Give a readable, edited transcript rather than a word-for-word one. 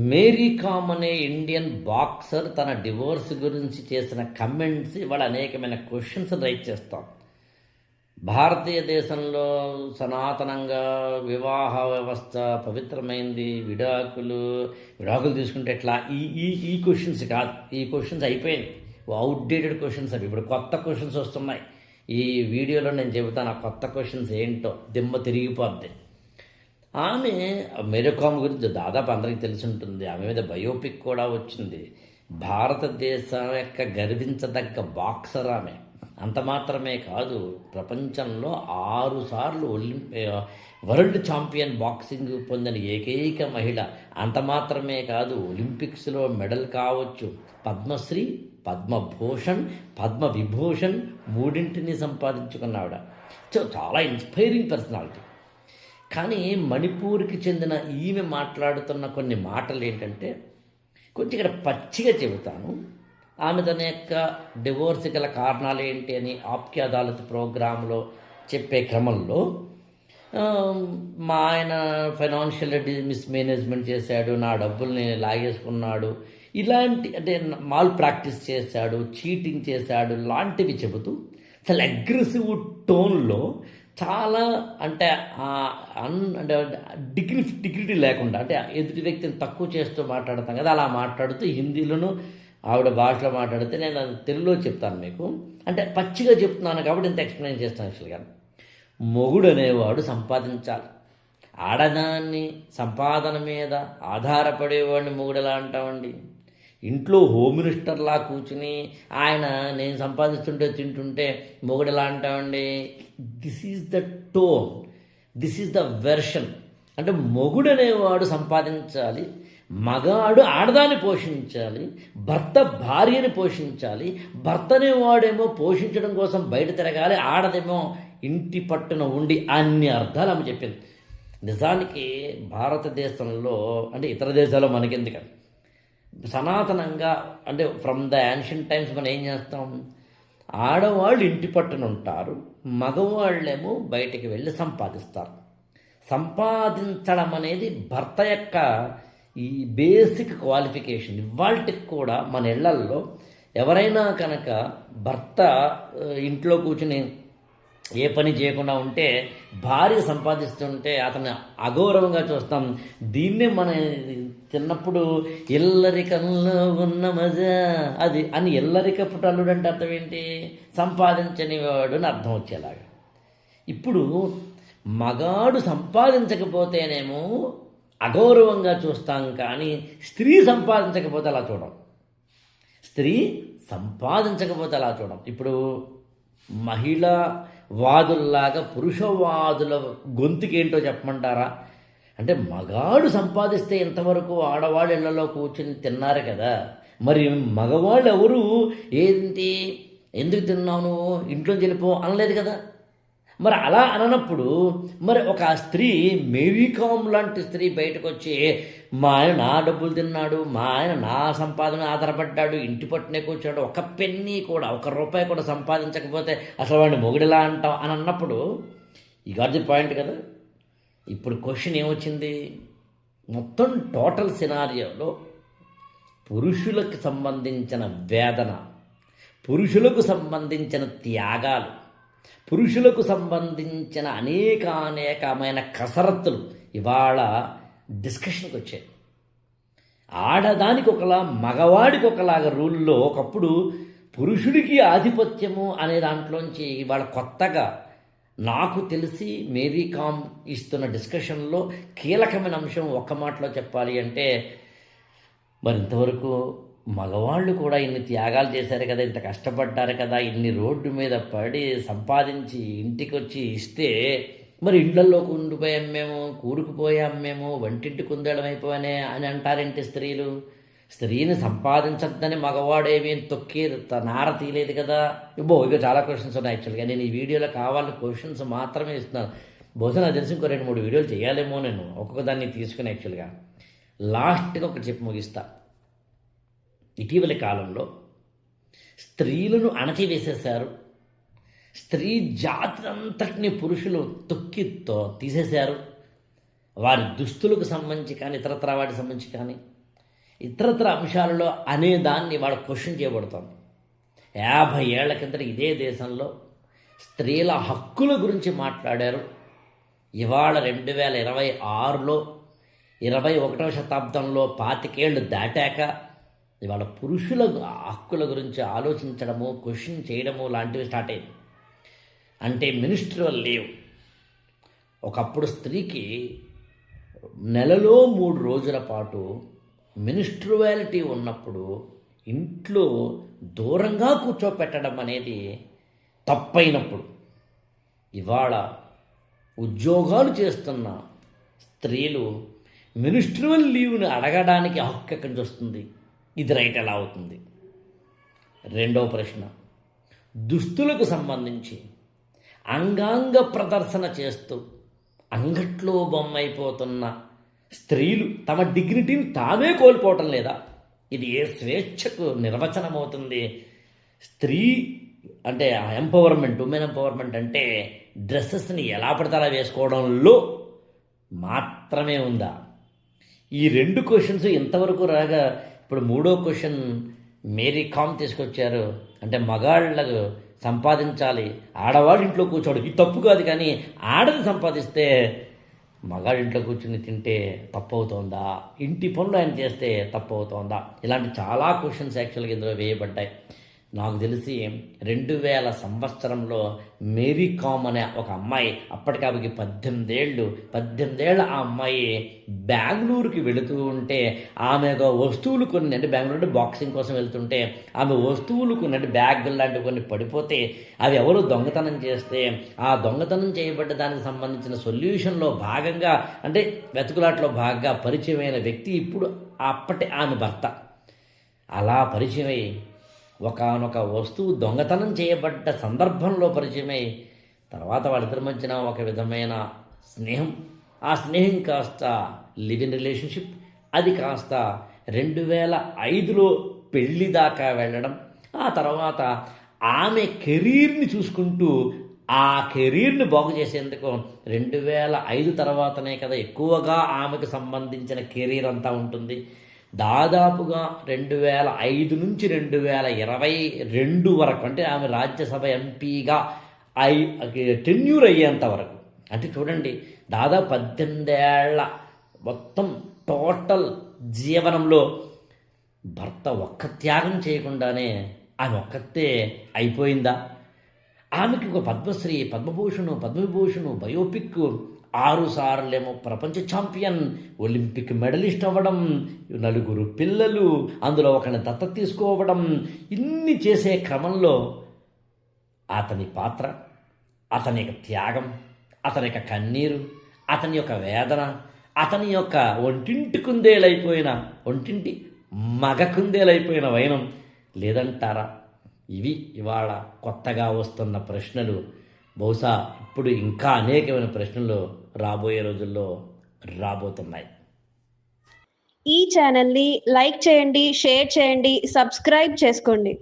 Mary com అనే Indian boxer తన divorce గురించి చేసిన కమెంట్స్ ఇవాళ అనేకమైన క్వశ్చన్స్ రైట్ చేస్తాం. భారతీయ దేశంలో సనాతనంగా వివాహ వ్యవస్థ పవిత్రమైంది. విడాకులు తీసుకుంటే ఎట్లా? ఈ ఈ ఈ క్వశ్చన్స్ కాదు. ఈ క్వశ్చన్స్ అయిపోయినాయి. అవుట్డేటెడ్ క్వశ్చన్స్ అవి. ఇప్పుడు కొత్త క్వశ్చన్స్ వస్తున్నాయి. ఈ వీడియోలో నేను చెబుతాను ఆ కొత్త క్వశ్చన్స్ ఏంటో. దిమ్మ తిరిగిపోద్ది. ఆమె మేరీ కామ్ గురించి దాదాపు అందరికీ తెలిసి ఉంటుంది. ఆమె మీద బయోపిక్ కూడా వచ్చింది. భారతదేశం యొక్క గర్వించదగ్గ బాక్సర్ ఆమె. అంత మాత్రమే కాదు, ప్రపంచంలో 6 సార్లు వరల్డ్ ఛాంపియన్ బాక్సింగ్ పొందిన ఏకైక మహిళ. అంత మాత్రమే కాదు, ఒలింపిక్స్లో మెడల్ కావచ్చు, పద్మశ్రీ, పద్మభూషణ్, పద్మవిభూషణ్ మూడింటిని సంపాదించుకున్నావిడ. చాలా ఇన్స్పైరింగ్ పర్సనాలిటీ. కానీ మణిపూర్కి చెందిన ఈమె మాట్లాడుతున్న కొన్ని మాటలు ఏంటంటే కొంచెం ఇక్కడ పచ్చిగా చెబుతాను. ఆమె తన యొక్క డివోర్స్ గల కారణాలు ఏంటి అని ఆప్కి అదాలత్ ప్రోగ్రాంలో చెప్పే క్రమంలో మా ఆయన ఫైనాన్షియల్ మిస్మేనేజ్మెంట్ చేశాడు, నా డబ్బుల్ని లాగేసుకున్నాడు, ఇలాంటి అంటే మాల్ ప్రాక్టీస్ చేశాడు, చీటింగ్ చేశాడు లాంటివి చెబుతూ చాలా అగ్రెసివ్ టోన్లో చాలా అంటే అంటే డిగ్నిటీ లేకుండా, అంటే ఎదుటి వ్యక్తిని తక్కువ చేస్తూ మాట్లాడతాం కదా, అలా మాట్లాడుతూ హిందీలోనూ ఆవిడ భాషలో మాట్లాడితే నేను తెలుగులో చెప్తాను మీకు. అంటే పచ్చిగా చెప్తున్నాను కాబట్టి ఇంత ఎక్స్ప్లెయిన్ చేస్తాను. యాక్చువల్గా మొగుడు అనేవాడు సంపాదించాలి. ఆడదాన్ని సంపాదన మీద ఆధారపడేవాడిని మొగుడు ఎలా అంటామండి? ఇంట్లో హోమ్ మినిస్టర్లా కూర్చుని ఆయన నేను సంపాదిస్తుంటే తింటుంటే మొగుడు ఎలా అంటామండి? This is the tone, this is the version. అంటే మొగుడు అనేవాడు సంపాదించాలి, మగాడు ఆడదాన్ని పోషించాలి, భర్త భార్యని పోషించాలి, భర్త అనేవాడేమో పోషించడం కోసం బయట తిరగాలి, ఆడదేమో ఇంటి పట్టున ఉండి అన్ని అర్థాలు ఆమె చెప్పింది. నిజానికి భారతదేశంలో అంటే ఇతర దేశాల్లో మనకెందుకని సనాతనంగా అంటే ఫ్రమ్ ద యాన్షియంట్ టైమ్స్ మనం ఏం చేస్తాం? ఆడవాళ్ళు ఇంటి పట్టున ఉంటారు, మగవాళ్ళేమో బయటికి వెళ్ళి సంపాదిస్తారు. సంపాదించడం అనేది భర్త యొక్క ఈ బేసిక్ క్వాలిఫికేషన్. ఇవాళకి కూడా మన ఇళ్లల్లో ఎవరైనా కనుక భర్త ఇంట్లో కూర్చుని ఏ పని చేయకుండా ఉంటే భార్య సంపాదిస్తుంటే అతను అగౌరవంగా చూస్తాం. దీన్నే మన చిన్నప్పుడు ఇల్లరికంలో ఉన్న మజా అది అని, ఇల్లరికపు అల్లుడు అంటే అర్థం ఏంటి? సంపాదించని వాడు అని అర్థం వచ్చేలాగా. ఇప్పుడు మగాడు సంపాదించకపోతేనేమో అగౌరవంగా చూస్తాం, కానీ స్త్రీ సంపాదించకపోతే అలా చూడం. స్త్రీ సంపాదించకపోతే అలా చూడం. ఇప్పుడు మహిళా వాదుల్లాగా పురుషవాదుల గొంతుకేంటో చెప్పమంటారా? అంటే మగాడు సంపాదిస్తే ఇంతవరకు ఆడవాళ్ళు ఇళ్లలో కూర్చుని తిన్నారు కదా, మరి మగవాళ్ళు ఎవరు ఏంటి ఎందుకు తిన్నావు ఇంట్లో వెళ్ళిపో అనలేదు కదా. మరి అలా అననప్పుడు మరి ఒక స్త్రీ, మేరీ కామ్ లాంటి స్త్రీ బయటకు వచ్చి మా ఆయన నా డబ్బులు తిన్నాడు, మా ఆయన నా సంపాదన ఆధారపడ్డాడు, ఇంటి పట్టునే కూర్చోడు, ఒక పెన్నీ కూడా ₹1 కూడా సంపాదించకపోతే అసలు వాడిని మొగుడిలా అంటాం అని అన్నప్పుడు ఈ గాట్ ది పాయింట్ కదా. ఇప్పుడు క్వశ్చన్ ఏమొచ్చింది? మొత్తం టోటల్ సినారియోలో పురుషులకు సంబంధించిన వేదన, పురుషులకు సంబంధించిన త్యాగాలు, పురుషులకు సంబంధించిన అనేకమైన కసరత్తులు ఇవాళ డిస్కషన్కి వచ్చాయి. ఆడదానికి ఒకలా, మగవాడికి ఒకలాగా రూల్లో ఒకప్పుడు పురుషుడికి ఆధిపత్యము అనే దాంట్లోంచి ఇవాళ కొత్తగా నాకు తెలిసి మేరీ కామ్ ఇస్తున్న డిస్కషన్లో కీలకమైన అంశం ఒక్క మాటలో చెప్పాలి అంటే, మరి ఇంతవరకు మగవాళ్ళు కూడా ఇన్ని త్యాగాలు చేశారు కదా, ఇంత కష్టపడ్డారు కదా, ఇన్ని రోడ్డు మీద పడి సంపాదించి ఇంటికి వచ్చి ఇస్తే మరి ఇళ్లలోకి ఉండిపోయాం మేము, కూరుకుపోయాం మేము, వంటింటి కుందేళం అయిపోయానే అని అంటారేంటి స్త్రీలు? స్త్రీని సంపాదించద్దని మగవాడేమీ తొక్కి నార తీయలేదు కదా. ఇక చాలా క్వశ్చన్స్ ఉన్నాయి. యాక్చువల్గా నేను ఈ వీడియోలో కావాలని క్వశ్చన్స్ మాత్రమే ఇస్తున్నాను. బహుశా నాకు తెలిసి ఇంకో 2-3 వీడియోలు చేయాలేమో నేను ఒక్కొక్క దాన్ని తీసుకుని. యాక్చువల్గా లాస్ట్గా ఒకటి చెప్పి ముగిస్తా. ఇటీవలి కాలంలో స్త్రీలను అణచివేసేశారు. స్త్రీ జాతి అంతటిని పురుషులు తొక్కి తీసేశారు. వారి దుస్తులకు సంబంధించి కానీ, ఇతరత్ర వాటికి సంబంధించి కానీ ఇతరత్ర అంశాలలో అనేదాన్ని వాళ్ళ క్వశ్చన్ చేయబడుతోంది. 50 ఏళ్ల కిందట ఇదే దేశంలో స్త్రీల హక్కుల గురించి మాట్లాడారు. ఇవాళ 2026లో 21వ శతాబ్దంలో 25 ఏళ్ళు దాటాక ఇవాళ పురుషుల హక్కుల గురించి ఆలోచించడము, క్వశ్చన్ చేయడము లాంటివి స్టార్ట్ అయింది. అంటే మినిస్ట్రువల్ లీవ్. ఒకప్పుడు స్త్రీకి నెలలో 3 రోజుల పాటు మినిస్ట్రువాలిటీ ఉన్నప్పుడు ఇంట్లో దూరంగా కూర్చోపెట్టడం అనేది తప్పైనప్పుడు, ఇవాళ ఉద్యోగాలు చేస్తున్న స్త్రీలు మినిస్ట్రువల్ లీవ్ని అడగడానికి హక్కు ఎక్కడి నుంచి వస్తుంది? ఇది రైట్ ఎలా అవుతుంది? రెండవ ప్రశ్న, దుస్తులకు సంబంధించి అంగాంగ ప్రదర్శన చేస్తూ అంగట్లో బొమ్మైపోతున్న స్త్రీలు తమ డిగ్నిటీని తామే కోల్పోవటం లేదా? ఇది ఏ స్వేచ్ఛకు నిర్వచనం అవుతుంది? స్త్రీ అంటే ఎంపవర్మెంట్, ఉమెన్ ఎంపవర్మెంట్ అంటే డ్రెస్సెస్ని ఎలా పడితే అలా వేసుకోవడంలో మాత్రమే ఉందా? ఈ 2 క్వశ్చన్స్ ఇంతవరకు రాగా ఇప్పుడు 3వ క్వశ్చన్ మేరీ కామ్ తీసుకొచ్చారు. అంటే మగాళ్ళకు సంపాదించాలి, ఆడవాడు ఇంట్లో కూర్చోడు. ఇది తప్పు కాదు, కానీ ఆడది సంపాదిస్తే మగాడు ఇంట్లో కూర్చుని తింటే తప్పు అవుతోందా? ఇంటి పనులు ఆయన చేస్తే తప్పు అవుతోందా? ఇలాంటి చాలా క్వశ్చన్స్ యాక్చువల్గా ఇందులో వేయబడ్డాయి. నాకు తెలిసి 2000 సంవత్సరంలో మేరీ కామ్ అనే ఒక అమ్మాయి, అప్పటికి ఆమెకి 18 ఏళ్ళు, 18 ఏళ్ళ ఆ అమ్మాయి బెంగళూరుకి వెళుతూ ఉంటే ఆమె వస్తువులు కొన్ని, అంటే బెంగళూరు బాక్సింగ్ కోసం వెళ్తుంటే ఆమె వస్తువులు కొన్ని, అంటే బ్యాగ్ లాంటివి కొన్ని పడిపోతే అవి ఎవరు దొంగతనం చేస్తే ఆ దొంగతనం చేయబడ్డ దానికి సంబంధించిన సొల్యూషన్లో భాగంగా, అంటే వెతుకులాట్లో భాగంగా పరిచయమైన వ్యక్తి ఇప్పుడు అప్పటి ఆమె భర్త. అలా పరిచయమై ఒకానొక వస్తువు దొంగతనం చేయబడ్డ సందర్భంలో పరిచయమై తర్వాత వాళ్ళిద్దరి మధ్యన ఒక విధమైన స్నేహం, ఆ స్నేహం కాస్త లివ్ ఇన్ రిలేషన్షిప్, అది కాస్త 2005లో పెళ్లి దాకా వెళ్ళడం, ఆ తర్వాత ఆమె కెరీర్ని చూసుకుంటూ ఆ కెరీర్ని బాగు చేసేందుకు 2005 తర్వాతనే కదా ఎక్కువగా ఆమెకు సంబంధించిన కెరీర్ అంతా ఉంటుంది. దాదాపుగా 2005 నుంచి 2022 వరకు, అంటే ఆమె రాజ్యసభ ఎంపీగా టెన్యూర్ అయ్యేంత వరకు, అంటే చూడండి దాదాపు 18 ఏళ్ల మొత్తం టోటల్ జీవనంలో భర్త ఒక్క త్యాగం చేయకుండానే ఆమె ఒక్కతే అయిపోయిందా? ఆమెకి ఒక పద్మశ్రీ, పద్మవిభూషణ్, బయోపిక్, 6 సార్లేమో ప్రపంచ ఛాంపియన్, ఒలింపిక్ మెడలిస్ట్ అవ్వడం, 4 పిల్లలు, అందులో ఒకరిని దత్తత తీసుకోవడం, ఇన్ని చేసే క్రమంలో అతని పాత్ర, అతని యొక్క త్యాగం, అతని యొక్క కన్నీరు, అతని యొక్క వేదన, అతని యొక్క ఒంటింటి మగ కుందేలైపోయిన వైనం లేదంటారా? ఇవి ఇవాళ కొత్తగా వస్తున్న ప్రశ్నలు. బహుశా ఇప్పుడు ఇంకా అనేకమైన ప్రశ్నలు రాబోయే రోజుల్లో రాబోతున్నాయి. ఈ ఛానల్ని లైక్ చేయండి, షేర్ చేయండి, సబ్స్క్రైబ్ చేసుకోండి.